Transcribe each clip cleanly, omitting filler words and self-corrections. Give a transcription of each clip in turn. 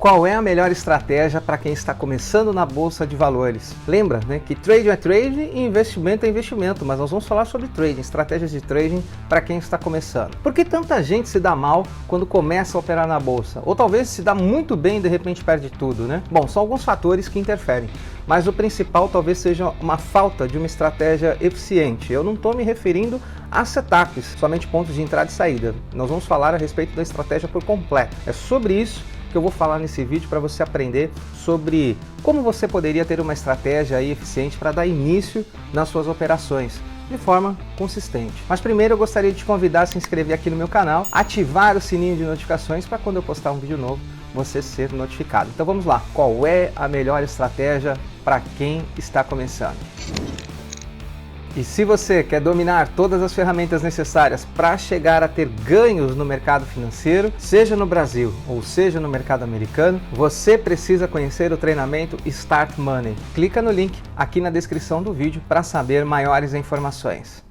Qual é a melhor estratégia para quem está começando na Bolsa de Valores? Lembra, né, que trading é trading e investimento é investimento, mas nós vamos falar sobre trading, estratégias de trading para quem está começando. Por que tanta gente se dá mal quando começa a operar na Bolsa? Ou talvez se dá muito bem e de repente perde tudo, né? Bom, são alguns fatores que interferem, mas o principal talvez seja uma falta de uma estratégia eficiente. Eu não estou me referindo a setups, somente pontos de entrada e saída. Nós vamos falar a respeito da estratégia por completo. É sobre isso que eu vou falar nesse vídeo para você aprender sobre como você poderia ter uma estratégia aí eficiente para dar início nas suas operações de forma consistente. Mas primeiro eu gostaria de te convidar a se inscrever aqui no meu canal, ativar o sininho de notificações para quando eu postar um vídeo novo você ser notificado. Então vamos lá, qual é a melhor estratégia para quem está começando? E se você quer dominar todas as ferramentas necessárias para chegar a ter ganhos no mercado financeiro, seja no Brasil ou seja no mercado americano, você precisa conhecer o treinamento Start Money. Clica no link aqui na descrição do vídeo para saber maiores informações.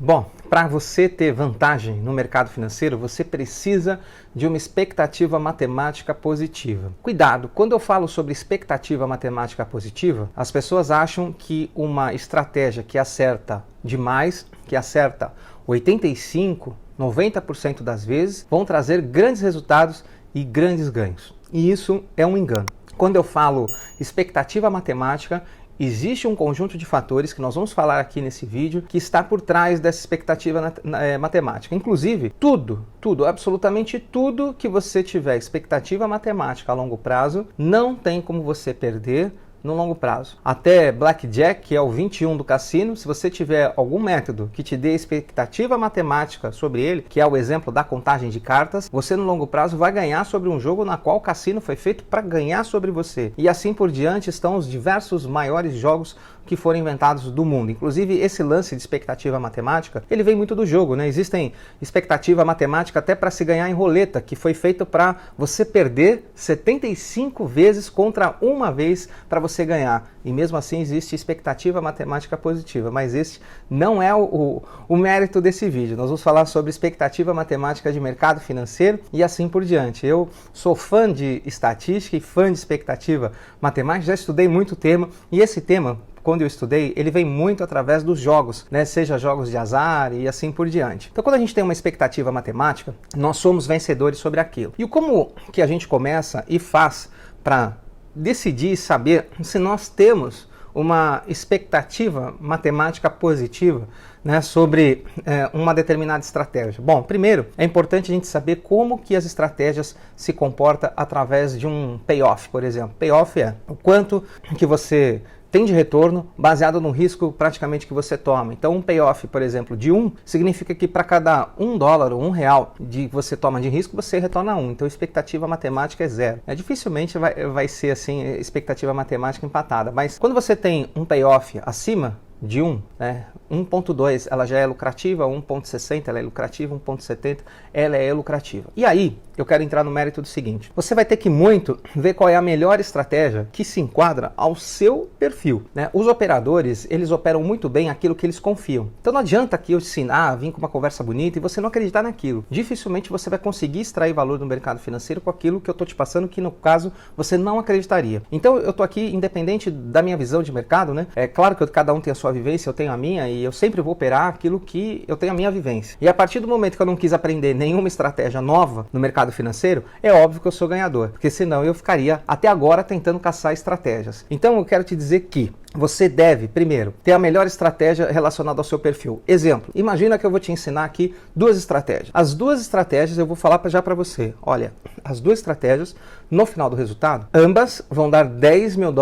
Bom, para você ter vantagem no mercado financeiro, você precisa de uma expectativa matemática positiva. Cuidado, quando eu falo sobre expectativa matemática positiva, as pessoas acham que uma estratégia que acerta demais, que acerta 85%, 90% das vezes, vão trazer grandes resultados e grandes ganhos. E isso é um engano. Quando eu falo expectativa matemática, existe um conjunto de fatores que nós vamos falar aqui nesse vídeo que está por trás dessa expectativa matemática. Inclusive, tudo, absolutamente tudo que você tiver expectativa matemática a longo prazo, não tem como você perder no longo prazo. Até Blackjack, que é o 21 do cassino, se você tiver algum método que te dê expectativa matemática sobre ele, que é o exemplo da contagem de cartas, você no longo prazo vai ganhar sobre um jogo na qual o cassino foi feito para ganhar sobre você. E assim por diante estão os diversos maiores jogos que foram inventados do mundo. Inclusive, esse lance de expectativa matemática, ele vem muito do jogo, né? Existem expectativa matemática até para se ganhar em roleta, que foi feito para você perder 75 vezes contra uma vez para você ganhar. E mesmo assim existe expectativa matemática positiva, mas esse não é o mérito desse vídeo. Nós vamos falar sobre expectativa matemática de mercado financeiro e assim por diante. Eu sou fã de estatística e fã de expectativa matemática, já estudei muito tema, e esse tema, quando eu estudei, ele vem muito através dos jogos, né? Seja jogos de azar e assim por diante. Então, quando a gente tem uma expectativa matemática, nós somos vencedores sobre aquilo. E como que a gente começa e faz para decidir e saber se nós temos uma expectativa matemática positiva, né, sobre uma determinada estratégia? Bom, primeiro é importante a gente saber como que as estratégias se comportam através de um payoff, por exemplo. Payoff é o quanto que você tem de retorno baseado no risco praticamente que você toma. Então, um payoff, por exemplo, de 1, significa que para cada $1 ou R$1 que você toma de risco, você retorna 1. Então, a expectativa matemática é 0. Dificilmente vai ser assim, expectativa matemática empatada. Mas quando você tem um payoff acima de 1, né, 1.2 ela já é lucrativa, 1.60 ela é lucrativa, 1.70 ela é lucrativa. E aí, eu quero entrar no mérito do seguinte: você vai ter que muito ver qual é a melhor estratégia que se enquadra ao seu perfil, né? Os operadores, eles operam muito bem aquilo que eles confiam. Então não adianta aqui eu te ensinar, vir com uma conversa bonita e você não acreditar naquilo. Dificilmente você vai conseguir extrair valor do mercado financeiro com aquilo que eu estou te passando, que no caso você não acreditaria. Então eu estou aqui independente da minha visão de mercado, né? É claro que cada um tem a sua vivência, eu tenho a minha, e eu sempre vou operar aquilo que eu tenho a minha vivência. E a partir do momento que eu não quis aprender nenhuma estratégia nova no mercado financeiro, é óbvio que eu sou ganhador, porque senão eu ficaria até agora tentando caçar estratégias. Então eu quero te dizer que você deve, primeiro, ter a melhor estratégia relacionada ao seu perfil. Exemplo, imagina que eu vou te ensinar aqui 2 estratégias. As 2 estratégias eu vou falar já para você. Olha, as 2 estratégias, no final do resultado, ambas vão dar $10 mil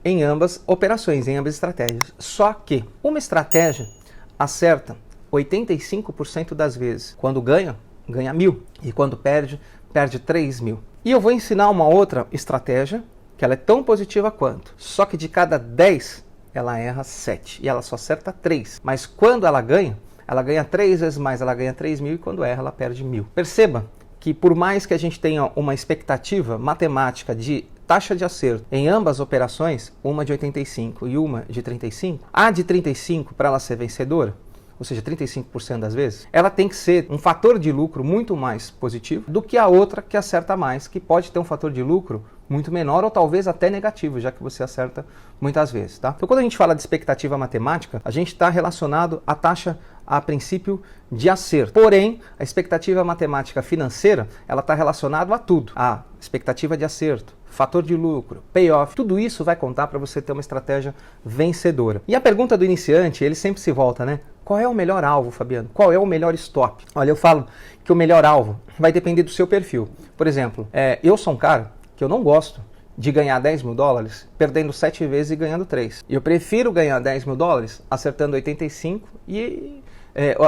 em ambas operações, em ambas estratégias. Só que uma estratégia acerta 85% das vezes. Quando ganha, ganha 1.000. E quando perde, perde 3 mil. E eu vou ensinar uma outra estratégia que ela é tão positiva quanto. Só que de cada 10, ela erra 7. E ela só acerta 3. Mas quando ela ganha 3 vezes mais. Ela ganha 3 mil e quando erra, ela perde 1.000. Perceba que por mais que a gente tenha uma expectativa matemática de taxa de acerto em ambas operações, uma de 85 e uma de 35, a de 35 para ela ser vencedora, ou seja, 35% das vezes, ela tem que ser um fator de lucro muito mais positivo do que a outra que acerta mais, que pode ter um fator de lucro muito menor ou talvez até negativo, já que você acerta muitas vezes, tá? Então, quando a gente fala de expectativa matemática, a gente está relacionado à taxa, a princípio, de acerto. Porém, a expectativa matemática financeira, ela está relacionada a tudo. A expectativa de acerto, fator de lucro, payoff, tudo isso vai contar para você ter uma estratégia vencedora. E a pergunta do iniciante, ele sempre se volta, né? Qual é o melhor alvo, Fabiano? Qual é o melhor stop? Olha, eu falo que o melhor alvo vai depender do seu perfil. Por exemplo, eu sou um cara que eu não gosto de ganhar 10 mil dólares perdendo 7 vezes e ganhando 3. Eu prefiro ganhar 10 mil dólares acertando 85 e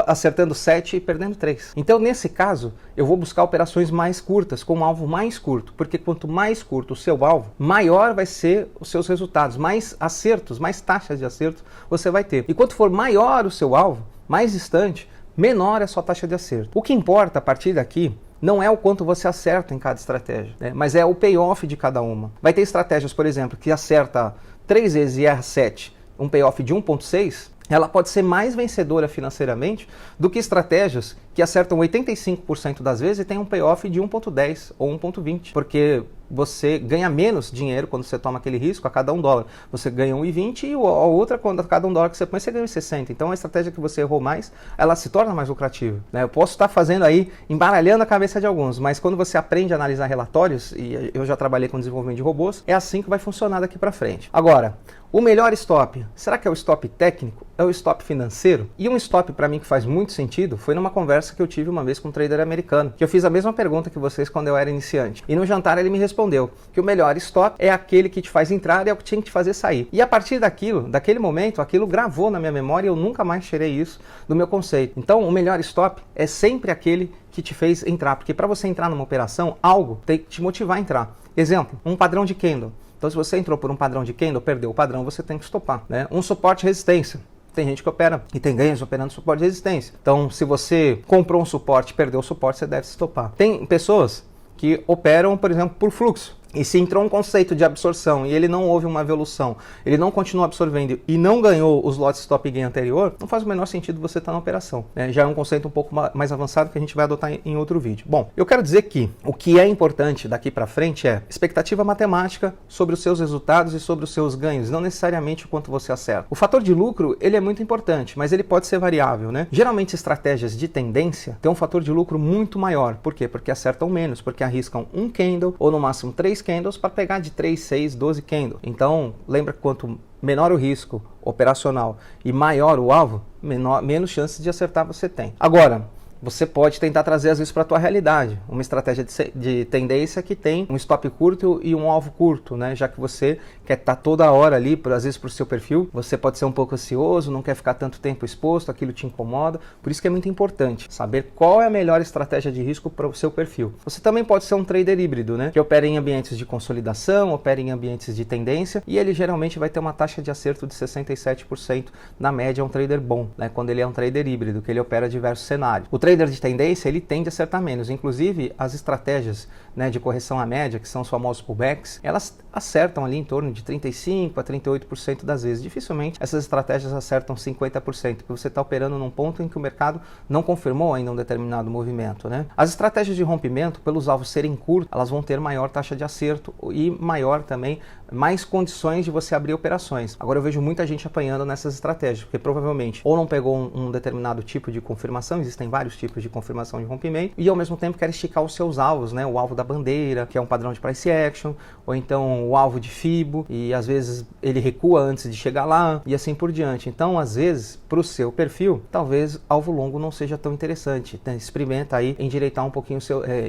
acertando 7 e perdendo 3. Então, nesse caso, eu vou buscar operações mais curtas, com um alvo mais curto, porque quanto mais curto o seu alvo, maior vai ser os seus resultados, mais acertos, mais taxas de acerto você vai ter. E quanto for maior o seu alvo, mais distante, menor é a sua taxa de acerto. O que importa a partir daqui não é o quanto você acerta em cada estratégia, né? Mas é o payoff de cada uma. Vai ter estratégias, por exemplo, que acerta 3 vezes e erra 7, um payoff de 1,6, ela pode ser mais vencedora financeiramente do que estratégias que acertam 85% das vezes e tem um payoff de 1,10 ou 1,20, porque você ganha menos dinheiro quando você toma aquele risco a cada $1. Você ganha 1,20 e a outra, quando a cada $1 que você põe, você ganha 60. Então a estratégia que você errou mais, ela se torna mais lucrativa, né? Eu posso estar fazendo aí, embaralhando a cabeça de alguns, mas quando você aprende a analisar relatórios, e eu já trabalhei com desenvolvimento de robôs, é assim que vai funcionar daqui para frente. Agora, o melhor stop, será que é o stop técnico? É o stop financeiro? E um stop para mim que faz muito sentido foi numa conversa que eu tive uma vez com um trader americano, que eu fiz a mesma pergunta que vocês quando eu era iniciante. E no jantar ele me respondeu que o melhor stop é aquele que te faz entrar e é o que tinha que te fazer sair. E a partir daquele momento, aquilo gravou na minha memória e eu nunca mais tirei isso do meu conceito. Então, o melhor stop é sempre aquele que te fez entrar, porque para você entrar numa operação, algo tem que te motivar a entrar. Exemplo, um padrão de candle. Então, se você entrou por um padrão de candle, perdeu o padrão, você tem que estopar, né? Um suporte e resistência. Tem gente que opera e tem ganhos operando suporte e resistência. Então, se você comprou um suporte e perdeu o suporte, você deve estopar. Tem pessoas que operam, por exemplo, por fluxo. E se entrou um conceito de absorção e ele não houve uma evolução, ele não continua absorvendo e não ganhou os lotes stop gain anterior, não faz o menor sentido você estar na operação, né? Já é um conceito um pouco mais avançado que a gente vai adotar em outro vídeo. Bom, eu quero dizer que o que é importante daqui para frente é expectativa matemática sobre os seus resultados e sobre os seus ganhos, não necessariamente o quanto você acerta. O fator de lucro, ele é muito importante, mas ele pode ser variável, né? Geralmente estratégias de tendência têm um fator de lucro muito maior. Por quê? Porque acertam menos, porque arriscam um candle ou no máximo 3 candles para pegar de 3, 6, 12 candles. Então, lembra que quanto menor o risco operacional e maior o alvo, menos chances de acertar você tem. Agora, você pode tentar trazer às vezes para a tua realidade uma estratégia de tendência que tem um stop curto e um alvo curto, né? Já que você quer estar toda hora ali, às vezes para o seu perfil, você pode ser um pouco ansioso, não quer ficar tanto tempo exposto, aquilo te incomoda. Por isso que é muito importante saber qual é a melhor estratégia de risco para o seu perfil. Você também pode ser um trader híbrido, né? Que opera em ambientes de consolidação, opera em ambientes de tendência e ele geralmente vai ter uma taxa de acerto de 67% na média, é um trader bom, né? Quando ele é um trader híbrido, que ele opera diversos cenários. O trader de tendência, ele tende a acertar menos. Inclusive, as estratégias, né, de correção à média, que são os famosos pullbacks, elas acertam ali em torno de 35% a 38% das vezes. Dificilmente essas estratégias acertam 50%, porque você está operando num ponto em que o mercado não confirmou ainda um determinado movimento, né? As estratégias de rompimento, pelos alvos serem curtos, elas vão ter maior taxa de acerto e maior também, mais condições de você abrir operações. Agora eu vejo muita gente apanhando nessas estratégias, porque provavelmente ou não pegou um determinado tipo de confirmação, existem vários tipos de confirmação de rompimento, e ao mesmo tempo quer esticar os seus alvos, né? O alvo da bandeira, que é um padrão de price action, ou então o alvo de FIBO, e às vezes ele recua antes de chegar lá, e assim por diante. Então, às vezes, para o seu perfil, talvez alvo longo não seja tão interessante. Então, experimenta aí endireitar um pouquinho,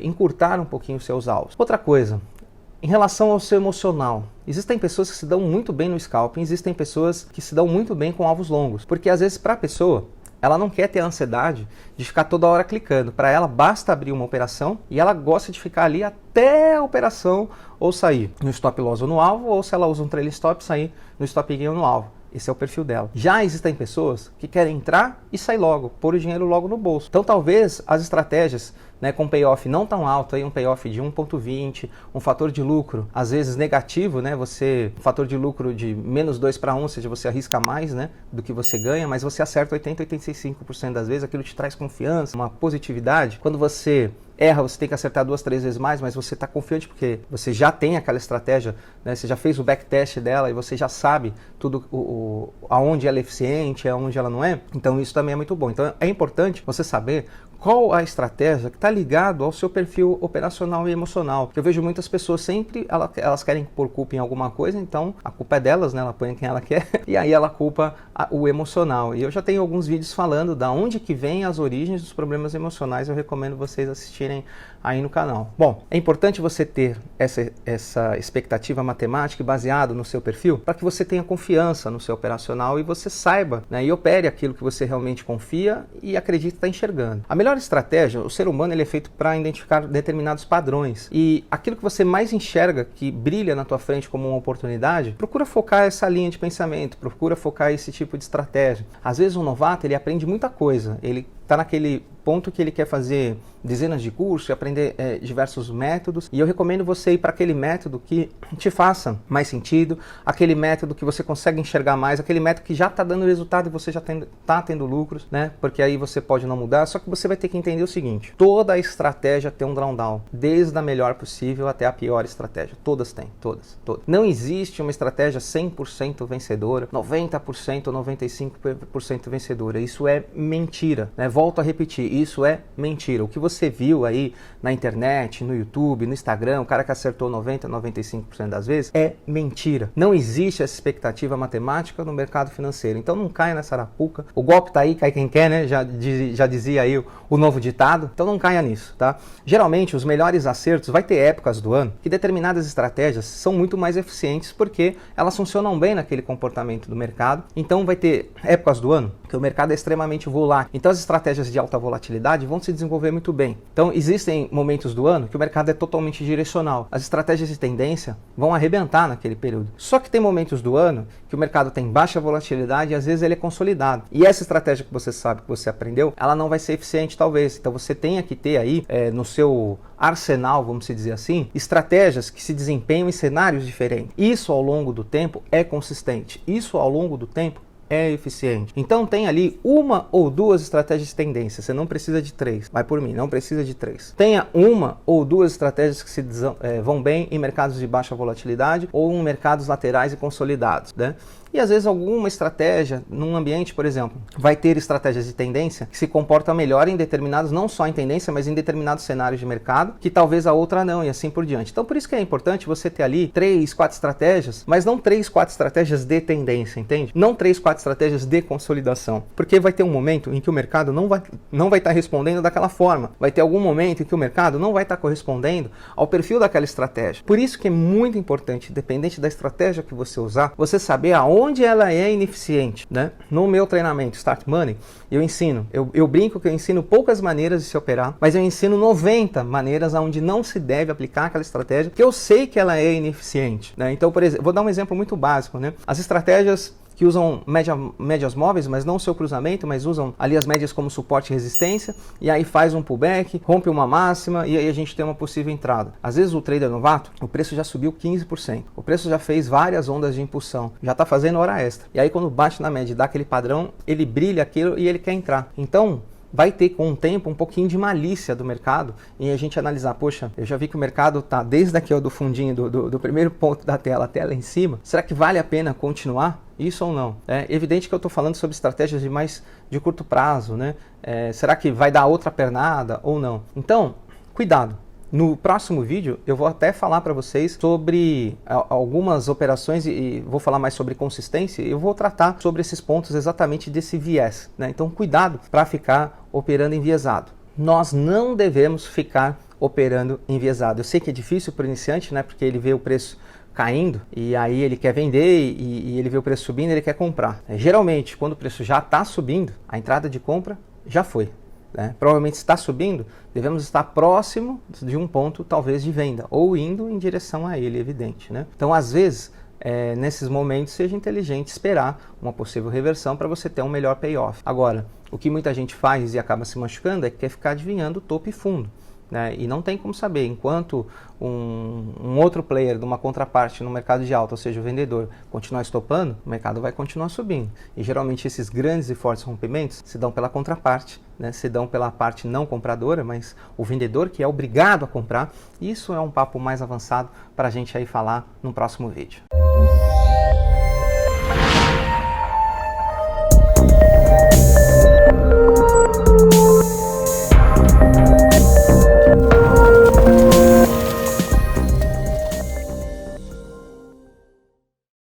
encurtar um pouquinho os seus alvos. Outra coisa, em relação ao seu emocional, existem pessoas que se dão muito bem no scalping, existem pessoas que se dão muito bem com alvos longos, porque às vezes para a pessoa, ela não quer ter a ansiedade de ficar toda hora clicando. Para ela, basta abrir uma operação e ela gosta de ficar ali até a operação ou sair no stop loss ou no alvo, ou se ela usa um trailing stop, sair no stop gain ou no alvo. Esse é o perfil dela. Já existem pessoas que querem entrar e sair logo, pôr o dinheiro logo no bolso. Então talvez as estratégias, né, com payoff não tão alto, aí um payoff de 1,20, um fator de lucro às vezes negativo, né, fator de lucro de -2 para 1, ou seja, você arrisca mais, né, do que você ganha, mas você acerta 85% das vezes, aquilo te traz confiança, uma positividade. Quando você erra, você tem que acertar 2, 3 vezes mais, mas você está confiante porque você já tem aquela estratégia, né? Você já fez o backtest dela e você já sabe tudo aonde ela é eficiente, aonde ela não é. Então isso também é muito bom. Então é importante você saber qual a estratégia que está ligado ao seu perfil operacional e emocional. Eu vejo muitas pessoas sempre, elas querem pôr culpa em alguma coisa, então a culpa é delas, né? Ela põe em quem ela quer e aí ela culpa o emocional. E eu já tenho alguns vídeos falando da onde que vem as origens dos problemas emocionais, eu recomendo vocês assistirem aí no canal. Bom, é importante você ter essa expectativa matemática baseada no seu perfil para que você tenha confiança no seu operacional e você saiba, né, e opere aquilo que você realmente confia e acredita estar enxergando. A melhor estratégia, o ser humano ele é feito para identificar determinados padrões e aquilo que você mais enxerga que brilha na tua frente como uma oportunidade, procura focar essa linha de pensamento, procura focar esse tipo de estratégia. Às vezes um novato ele aprende muita coisa, ele está naquele ponto que ele quer fazer dezenas de cursos e aprender diversos métodos, e eu recomendo você ir para aquele método que te faça mais sentido, aquele método que você consegue enxergar mais, aquele método que já está dando resultado e você já está tendo lucros, né? Porque aí você pode não mudar, só que você vai ter que entender o seguinte, toda a estratégia tem um drawdown, desde a melhor possível até a pior estratégia, todas têm, todas. Não existe uma estratégia 100% vencedora, 90% ou 95% vencedora, isso é mentira, né? Volto a repetir, isso é mentira. O que você viu aí na internet, no YouTube, no Instagram, o cara que acertou 90%, 95% das vezes, é mentira. Não existe essa expectativa matemática no mercado financeiro. Então não caia nessa arapuca. O golpe tá aí, cai quem quer, né? Já dizia aí o novo ditado. Então não caia nisso, tá? Geralmente, os melhores acertos, vai ter épocas do ano que determinadas estratégias são muito mais eficientes porque elas funcionam bem naquele comportamento do mercado. Então vai ter épocas do ano que o mercado é extremamente volátil. Então as estratégias de alta volatilidade vão se desenvolver muito bem. Então existem momentos do ano que o mercado é totalmente direcional. As estratégias de tendência vão arrebentar naquele período. Só que tem momentos do ano que o mercado tem baixa volatilidade e às vezes ele é consolidado. E essa estratégia que você sabe, que você aprendeu, ela não vai ser eficiente talvez. Então você tenha que ter aí no seu arsenal, vamos dizer assim, estratégias que se desempenham em cenários diferentes. Isso ao longo do tempo é consistente. Isso ao longo do tempo é eficiente. Então tem ali uma ou duas estratégias de tendência, você não precisa de 3, vai por mim, não precisa de 3. Tenha uma ou duas estratégias que vão bem em mercados de baixa volatilidade ou em mercados laterais e consolidados, né? E às vezes alguma estratégia, num ambiente, por exemplo, vai ter estratégias de tendência que se comportam melhor em determinados, não só em tendência, mas em determinados cenários de mercado, que talvez a outra não, e assim por diante. Então por isso que é importante você ter ali 3, 4 estratégias, mas não 3, 4 estratégias de tendência, entende? Não 3, 4 estratégias de consolidação, porque vai ter um momento em que o mercado não vai estar respondendo daquela forma, vai ter algum momento em que o mercado não vai estar correspondendo ao perfil daquela estratégia. Por isso que é muito importante, independente da estratégia que você usar, você saber aonde ela é ineficiente, né? No meu treinamento Start Money, eu ensino, eu brinco que eu ensino poucas maneiras de se operar, mas eu ensino 90 maneiras onde não se deve aplicar aquela estratégia, que eu sei que ela é ineficiente, né? Então, por exemplo, vou dar um exemplo muito básico, né? As estratégias que usam médias móveis, mas não o seu cruzamento, mas usam ali as médias como suporte e resistência, e aí faz um pullback, rompe uma máxima, e aí a gente tem uma possível entrada. Às vezes o trader novato, o preço já subiu 15%, o preço já fez várias ondas de impulsão, já está fazendo hora extra, e aí quando bate na média e dá aquele padrão, ele brilha aquilo e ele quer entrar. Então, vai ter com o tempo um pouquinho de malícia do mercado e a gente analisar, poxa, eu já vi que o mercado está desde aqui do fundinho, do primeiro ponto da tela até lá em cima, será que vale a pena continuar? Isso ou não? É evidente que eu estou falando sobre estratégias de curto prazo, né? Será que vai dar outra pernada ou não? Então, cuidado. No próximo vídeo eu vou até falar para vocês sobre algumas operações e vou falar mais sobre consistência e eu vou tratar sobre esses pontos exatamente desse viés, né? Então cuidado para ficar operando enviesado. Nós não devemos ficar operando enviesado. Eu sei que é difícil para o iniciante, né? Porque ele vê o preço caindo e aí ele quer vender e ele vê o preço subindo e ele quer comprar. Geralmente quando o preço já está subindo, a entrada de compra já foi. Provavelmente está subindo, devemos estar próximo de um ponto talvez de venda, ou indo em direção a ele, evidente, né? Então às vezes, nesses momentos, seja inteligente esperar uma possível reversão para você ter um melhor payoff. Agora, o que muita gente faz e acaba se machucando é que quer ficar adivinhando topo e fundo. né? E não tem como saber, enquanto um outro player de uma contraparte no mercado de alta, ou seja, o vendedor, continuar estopando, o mercado vai continuar subindo. E geralmente esses grandes e fortes rompimentos se dão pela contraparte, né? Se dão pela parte não compradora, mas o vendedor que é obrigado a comprar. Isso é um papo mais avançado para a gente aí falar no próximo vídeo.